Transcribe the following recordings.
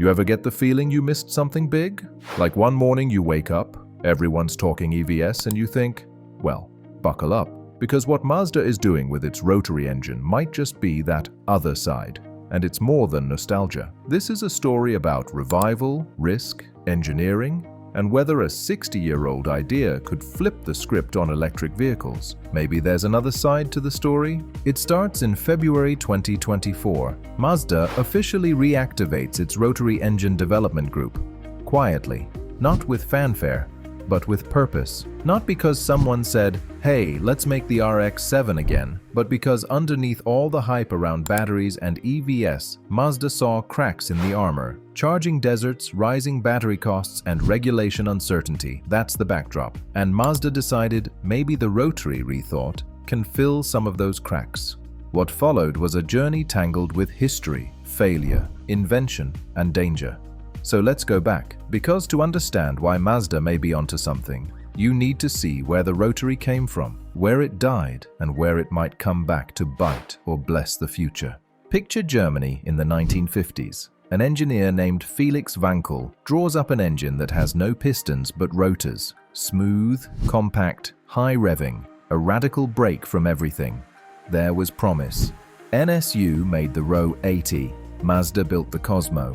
You ever get the feeling you missed something big? Like one morning you wake up, everyone's talking EVs, and you think, well, buckle up, because what Mazda is doing with its rotary engine might just be that other side. And it's more than nostalgia. This is a story about revival, risk, engineering, and whether a 60-year-old idea could flip the script on electric vehicles. Maybe there's another side to the story? It starts in February 2024. Mazda officially reactivates its rotary engine development group. Quietly, not with fanfare, but with purpose. Not because someone said, hey, let's make the RX-7 again, but because underneath all the hype around batteries and EVs, Mazda saw cracks in the armor. Charging deserts, rising battery costs, and regulation uncertainty. That's the backdrop. And Mazda decided maybe the Rotary rethought can fill some of those cracks. What followed was a journey tangled with history, failure, invention, and danger. So let's go back, because to understand why Mazda may be onto something, you need to see where the Rotary came from, where it died, and where it might come back to bite or bless the future. Picture Germany in the 1950s. An engineer named Felix Wankel draws up an engine that has no pistons but rotors. Smooth, compact, high revving, a radical break from everything. There was promise. NSU made the Ro 80, Mazda built the Cosmo.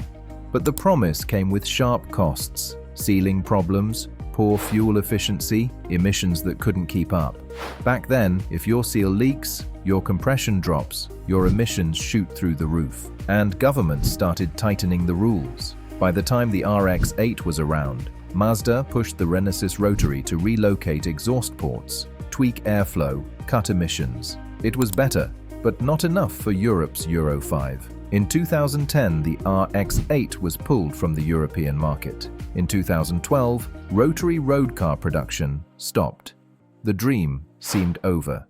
But the promise came with sharp costs, sealing problems, poor fuel efficiency, emissions that couldn't keep up. Back then, if your seal leaks, your compression drops, your emissions shoot through the roof. And governments started tightening the rules. By the time the RX-8 was around, Mazda pushed the Renesas Rotary to relocate exhaust ports, tweak airflow, cut emissions. It was better, but not enough for Europe's Euro 5. In 2010, the RX-8 was pulled from the European market. In 2012, rotary road car production stopped. The dream seemed over.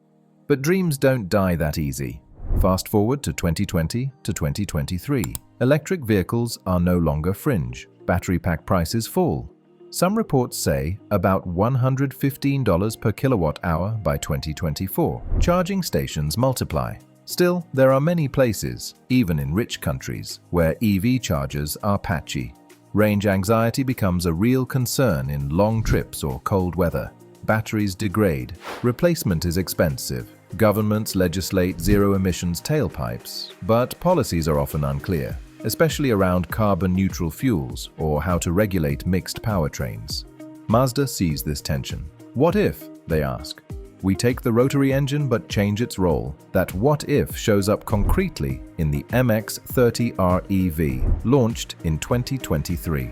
But dreams don't die that easy. Fast forward to 2020 to 2023. Electric vehicles are no longer fringe. Battery pack prices fall. Some reports say about $115 per kilowatt hour by 2024. Charging stations multiply. Still, there are many places, even in rich countries, where EV chargers are patchy. Range anxiety becomes a real concern in long trips or cold weather. Batteries degrade. Replacement is expensive. Governments legislate zero-emissions tailpipes, but policies are often unclear, especially around carbon-neutral fuels or how to regulate mixed powertrains. Mazda sees this tension. What if, they ask, we take the rotary engine but change its role? That what if shows up concretely in the MX-30R EV, launched in 2023.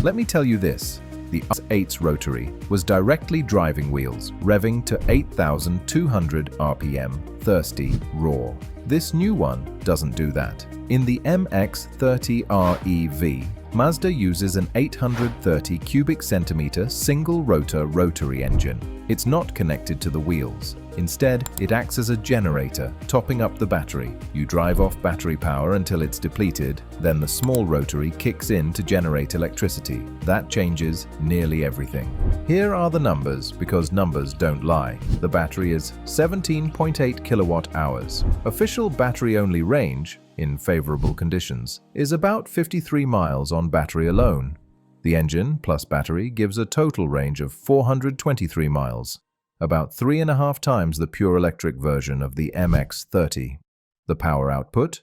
Let me tell you this. The RX-8's Rotary was directly driving wheels, revving to 8,200 RPM, thirsty, raw. This new one doesn't do that. In the MX-30R EV, Mazda uses an 830 cubic centimeter single-rotor rotary engine. It's not connected to the wheels. Instead, it acts as a generator, topping up the battery. You drive off battery power until it's depleted, then the small rotary kicks in to generate electricity. That changes nearly everything. Here are the numbers, because numbers don't lie. The battery is 17.8 kilowatt hours. Official battery-only range, in favorable conditions, is about 53 miles on battery alone. The engine plus battery gives a total range of 423 miles, about 3.5 times the pure electric version of the MX-30. The power output?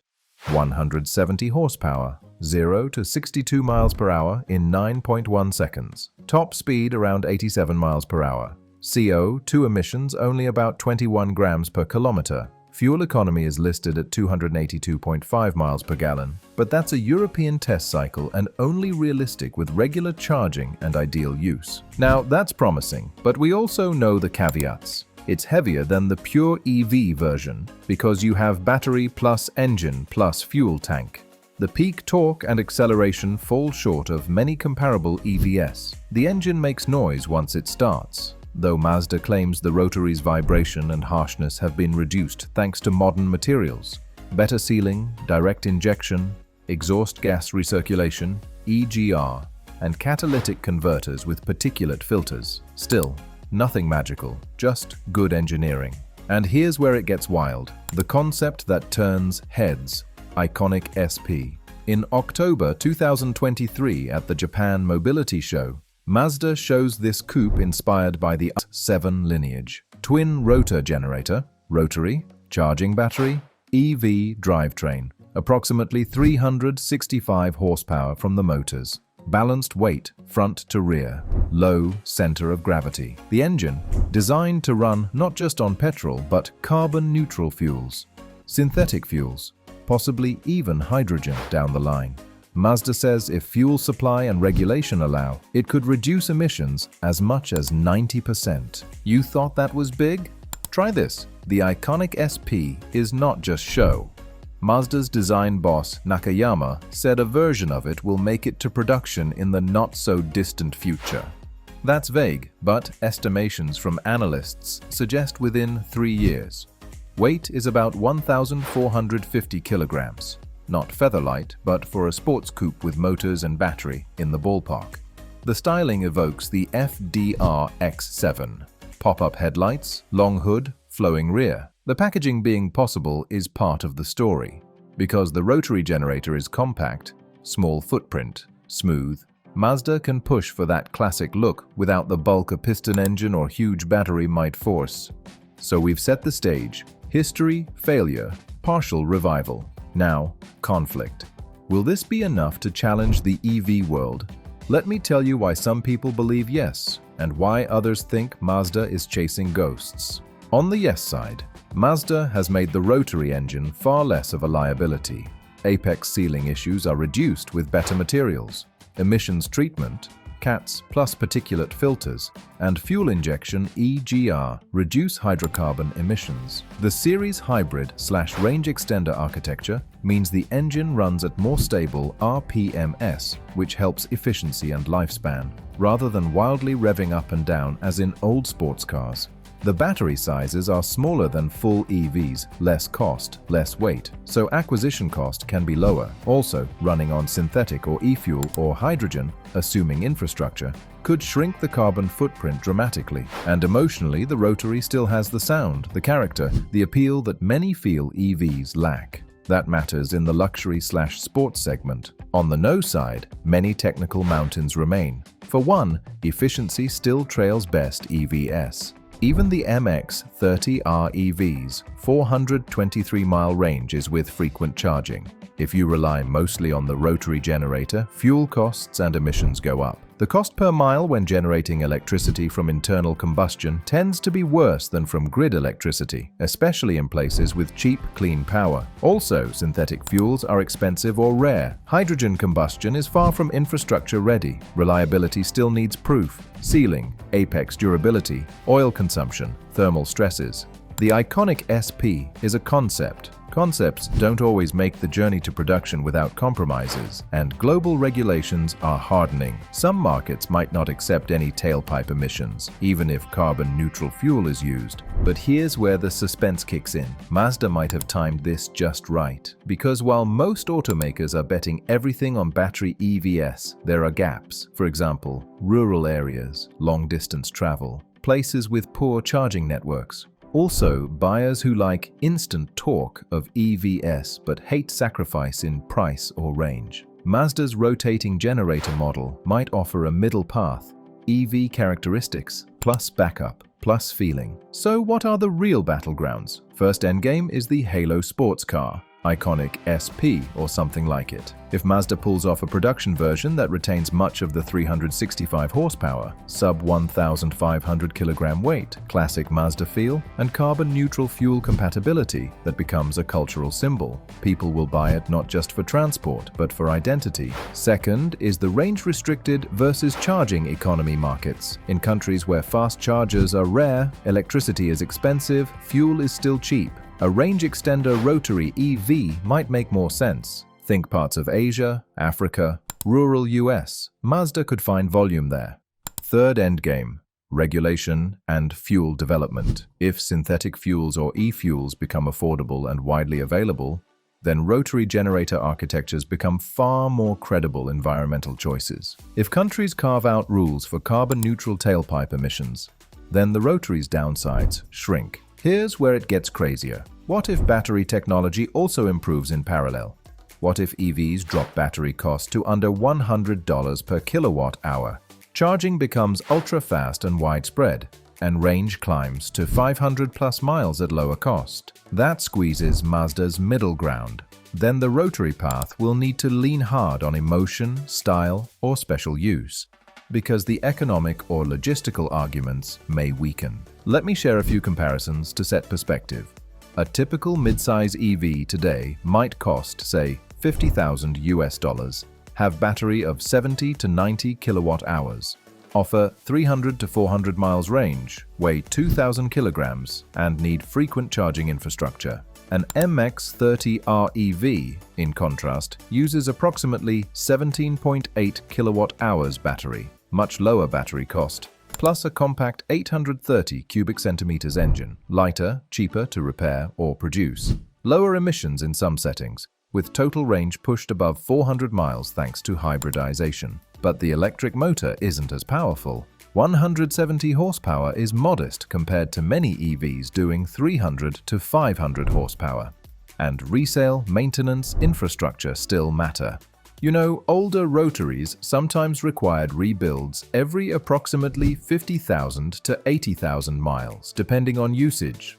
170 horsepower, 0 to 62 miles per hour in 9.1 seconds. Top speed around 87 miles per hour. CO2 emissions only about 21 grams per kilometer. Fuel economy is listed at 282.5 miles per gallon, but that's a European test cycle and only realistic with regular charging and ideal use. Now, that's promising, but we also know the caveats. It's heavier than the pure EV version because you have battery plus engine plus fuel tank. The peak torque and acceleration fall short of many comparable EVs. The engine makes noise once it starts, though Mazda claims the rotary's vibration and harshness have been reduced thanks to modern materials. Better sealing, direct injection, exhaust gas recirculation, EGR, and catalytic converters with particulate filters. Still, nothing magical, just good engineering. And here's where it gets wild. The concept that turns heads, iconic SP. In October 2023 at the Japan Mobility Show, Mazda shows this coupe inspired by the 7 lineage. Twin-rotor generator, rotary, charging battery, EV drivetrain, approximately 365 horsepower from the motors. Balanced weight, front to rear, low center of gravity. The engine, designed to run not just on petrol but carbon-neutral fuels, synthetic fuels, possibly even hydrogen down the line. Mazda says if fuel supply and regulation allow, it could reduce emissions as much as 90%. You thought that was big? Try this. The iconic SP is not just show. Mazda's design boss Nakayama said a version of it will make it to production in the not-so-distant future. That's vague, but estimations from analysts suggest within 3 years. Weight is about 1,450 kilograms. Not featherlight, but for a sports coupe with motors and battery, in the ballpark. The styling evokes the FDR X7. Pop-up headlights, long hood, flowing rear. The packaging being possible is part of the story. Because the rotary generator is compact, small footprint, smooth, Mazda can push for that classic look without the bulk a piston engine or huge battery might force. So we've set the stage. History, failure, partial revival. Now, conflict. Will this be enough to challenge the EV world? Let me tell you why some people believe yes, and why others think Mazda is chasing ghosts. On the yes side, Mazda has made the rotary engine far less of a liability. Apex sealing issues are reduced with better materials. Emissions treatment, CATs plus particulate filters, and fuel injection EGR reduce hydrocarbon emissions. The series hybrid/range extender architecture means the engine runs at more stable RPMs, which helps efficiency and lifespan, rather than wildly revving up and down as in old sports cars. The battery sizes are smaller than full EVs, less cost, less weight, so acquisition cost can be lower. Also, running on synthetic or e-fuel or hydrogen, assuming infrastructure, could shrink the carbon footprint dramatically. And emotionally, the Rotary still has the sound, the character, the appeal that many feel EVs lack. That matters in the luxury/sports segment. On the no side, many technical mountains remain. For one, efficiency still trails best EVs. Even the MX-30R EV's 423-mile range is with frequent charging. If you rely mostly on the rotary generator, fuel costs and emissions go up. The cost per mile when generating electricity from internal combustion tends to be worse than from grid electricity, especially in places with cheap, clean power. Also, synthetic fuels are expensive or rare. Hydrogen combustion is far from infrastructure ready. Reliability still needs proof. Sealing, apex durability, oil consumption, thermal stresses. The iconic SP is a concept. Concepts don't always make the journey to production without compromises, and global regulations are hardening. Some markets might not accept any tailpipe emissions, even if carbon-neutral fuel is used. But here's where the suspense kicks in. Mazda might have timed this just right. Because while most automakers are betting everything on battery EVs, there are gaps. For example, rural areas, long-distance travel, places with poor charging networks. Also, buyers who like instant torque of EVs but hate sacrifice in price or range. Mazda's rotating generator model might offer a middle path, EV characteristics, plus backup, plus feeling. So what are the real battlegrounds? First endgame is the Halo sports car, iconic SP or something like it. If Mazda pulls off a production version that retains much of the 365 horsepower, sub 1,500 kilogram weight, classic Mazda feel, and carbon-neutral fuel compatibility that becomes a cultural symbol, people will buy it not just for transport, but for identity. Second is the range-restricted versus charging economy markets. In countries where fast chargers are rare, electricity is expensive, fuel is still cheap. A range extender rotary EV might make more sense. Think parts of Asia, Africa, rural US. Mazda could find volume there. Third endgame, regulation and fuel development. If synthetic fuels or e-fuels become affordable and widely available, then rotary generator architectures become far more credible environmental choices. If countries carve out rules for carbon-neutral tailpipe emissions, then the rotary's downsides shrink. Here's where it gets crazier. What if battery technology also improves in parallel? What if EVs drop battery cost to under $100 per kilowatt hour? Charging becomes ultra-fast and widespread, and range climbs to 500+ miles at lower cost. That squeezes Mazda's middle ground. Then the Rotary path will need to lean hard on emotion, style, or special use, because the economic or logistical arguments may weaken. Let me share a few comparisons to set perspective. A typical midsize EV today might cost, say, $50,000, have battery of 70 to 90 kilowatt hours, offer 300 to 400 miles range, weigh 2,000 kilograms, and need frequent charging infrastructure. An MX-30R EV, in contrast, uses approximately 17.8 kilowatt hours battery, much lower battery cost, plus a compact 830 cubic centimeters engine, lighter, cheaper to repair or produce, lower emissions in some settings, with total range pushed above 400 miles thanks to hybridization. But the electric motor isn't as powerful. 170 horsepower is modest compared to many EVs doing 300 to 500 horsepower. And resale, maintenance, infrastructure still matter. You know, older Rotaries sometimes required rebuilds every approximately 50,000 to 80,000 miles, depending on usage.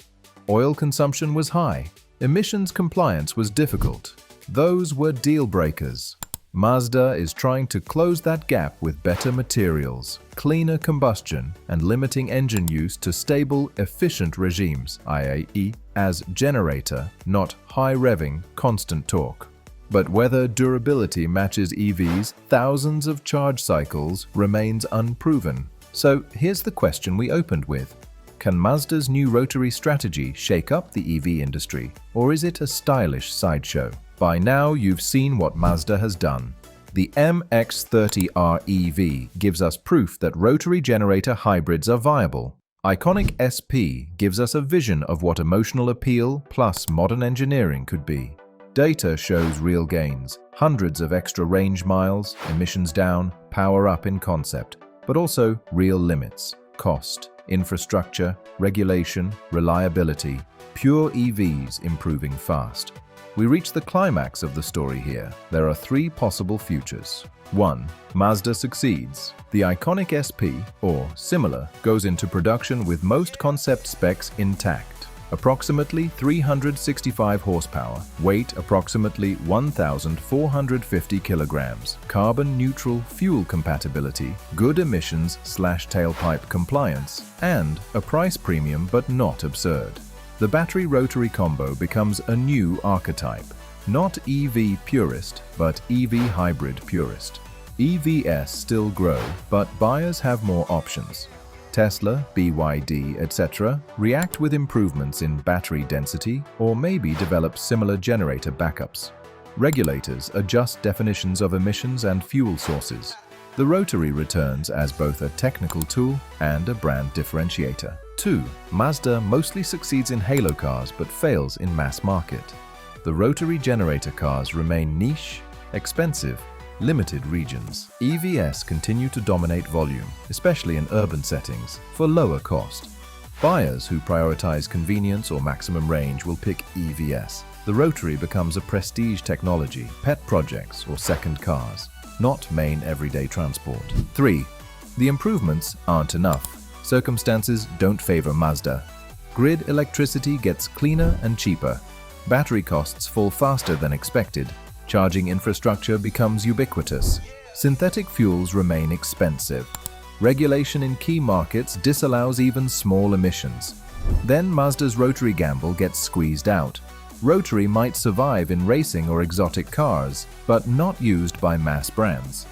Oil consumption was high. Emissions compliance was difficult. Those were deal breakers. Mazda is trying to close that gap with better materials, cleaner combustion, and limiting engine use to stable, efficient regimes, i.e. as generator, not high-revving, constant torque. But whether durability matches EVs, thousands of charge cycles remains unproven. So here's the question we opened with. Can Mazda's new Rotary strategy shake up the EV industry, or is it a stylish sideshow? By now, you've seen what Mazda has done. The MX-30R EV gives us proof that rotary generator hybrids are viable. Iconic SP gives us a vision of what emotional appeal plus modern engineering could be. Data shows real gains, hundreds of extra range miles, emissions down, power up in concept, but also real limits, cost, infrastructure, regulation, reliability, pure EVs improving fast. We reach the climax of the story here. There are three possible futures. 1. Mazda succeeds. The iconic SP, or similar, goes into production with most concept specs intact. Approximately 365 horsepower, weight approximately 1,450 kilograms, carbon-neutral fuel compatibility, good emissions/tailpipe compliance, and a price premium but not absurd. The battery-rotary combo becomes a new archetype. Not EV purist, but EV hybrid purist. EVs still grow, but buyers have more options. Tesla, BYD, etc. react with improvements in battery density or maybe develop similar generator backups. Regulators adjust definitions of emissions and fuel sources. The Rotary returns as both a technical tool and a brand differentiator. 2. Mazda mostly succeeds in halo cars but fails in mass market. The Rotary generator cars remain niche, expensive, limited regions. EVs continue to dominate volume, especially in urban settings, for lower cost. Buyers who prioritize convenience or maximum range will pick EVs. The Rotary becomes a prestige technology, pet projects, or second cars, not main everyday transport. 3. The improvements aren't enough. Circumstances don't favor Mazda. Grid electricity gets cleaner and cheaper. Battery costs fall faster than expected. Charging infrastructure becomes ubiquitous. Synthetic fuels remain expensive. Regulation in key markets disallows even small emissions. Then Mazda's Rotary gamble gets squeezed out. Rotary might survive in racing or exotic cars, but not used by mass brands.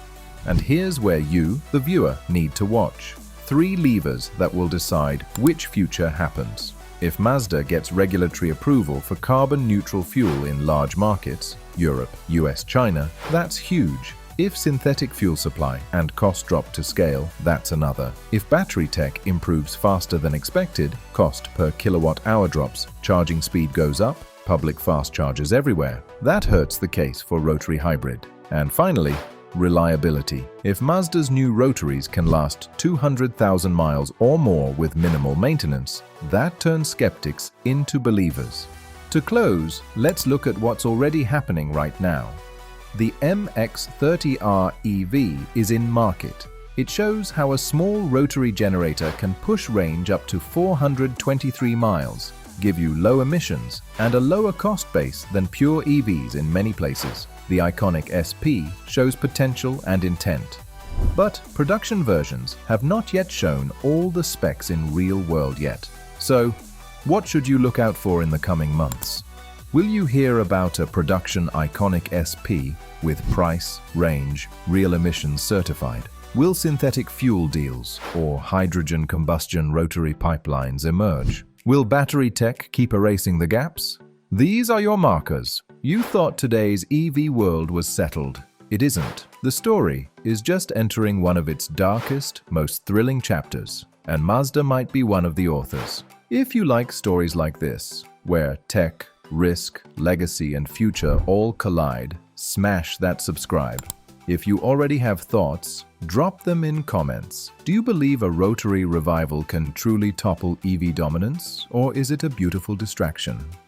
And here's where you, the viewer, need to watch. 3 levers that will decide which future happens. If Mazda gets regulatory approval for carbon-neutral fuel in large markets, Europe, US, China, that's huge. If synthetic fuel supply and cost drop to scale, that's another. If battery tech improves faster than expected, cost per kilowatt hour drops, charging speed goes up, public fast chargers everywhere, that hurts the case for Rotary hybrid. And finally, reliability. If Mazda's new Rotaries can last 200,000 miles or more with minimal maintenance, that turns skeptics into believers. To close, let's look at what's already happening right now. The MX-30R EV is in market. It shows how a small rotary generator can push range up to 423 miles, give you low emissions, and a lower cost base than pure EVs in many places. The iconic SP shows potential and intent. But production versions have not yet shown all the specs in real world yet. So, what should you look out for in the coming months? Will you hear about a production iconic SP with price, range, real emissions certified? Will synthetic fuel deals or hydrogen combustion rotary pipelines emerge? Will battery tech keep erasing the gaps? These are your markers. You thought today's EV world was settled. It isn't. The story is just entering one of its darkest, most thrilling chapters, and Mazda might be one of the authors. If you like stories like this, where tech, risk, legacy, and future all collide, smash that subscribe. If you already have thoughts, drop them in comments. Do you believe a rotary revival can truly topple EV dominance, or is it a beautiful distraction?